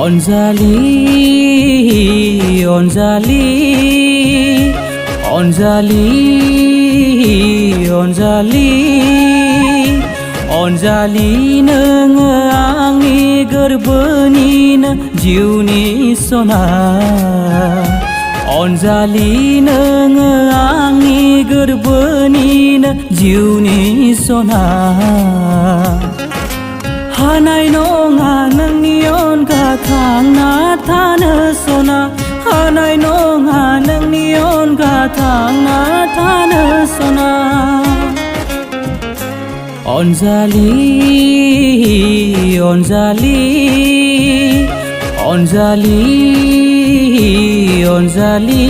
anjali anjali anjali anjali anjali नोङो आंनि गोरबोनिनो जिउनि सना anjali नोङो आंनि गोरबोनिनो जिउनि सना हानाय नङा नोंनि अनगा थांना थानो सना हानाय नङा नोंनि अनगा थांना थानो सना anjali anjali anjali anjali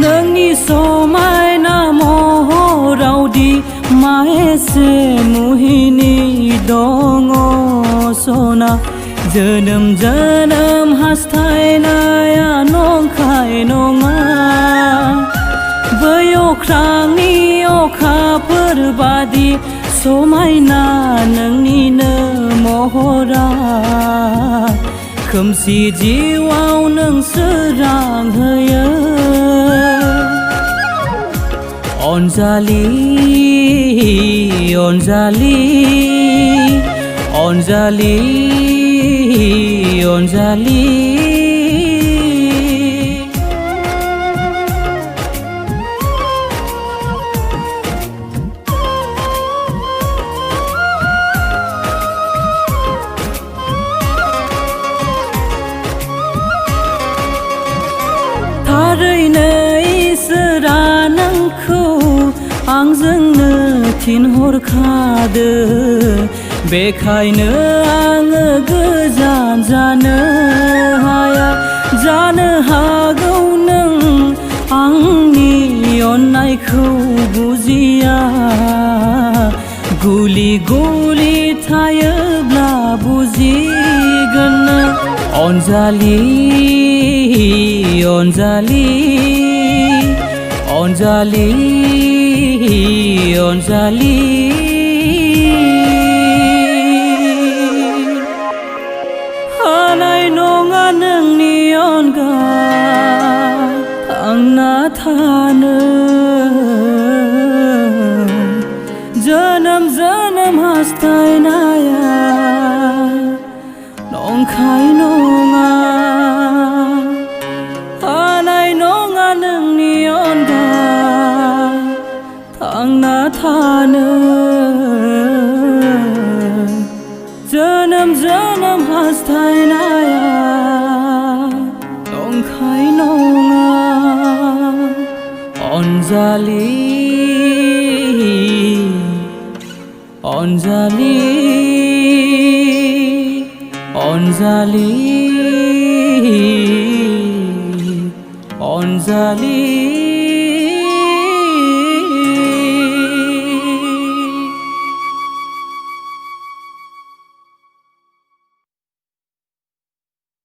नोंनि समायना महरावदि मा एसे मुहिनि दङ सना जोनोम जोनोम हास्थायनाया नंखाय नङा बै अख्रांनि अखाफोर बादि समायना नोंनिनो महरा खोमसि जिउआव नों सोरां होयो anjali anjali anjali anjali थारैनो इसोरा नोंखौ आंजोंनो थिनहरखादो बेखायनो आङो गोजान जानो हाया जानो हागौ नों आंनि अननायखौ बुजिया गुलि गुलि थायोब्ला बुजिगोन नों anjali anjali anjali anjali हानाय नङा नोंनि अनगा थांना थानो जोनोम जोनोम हास्थायनाया नंखाय नङा हानाय नङा नोंनि अनगा थांना थानो जोनोम जोनोम हास्थायनाया नंखाय नङा anjali anjali anjali anjali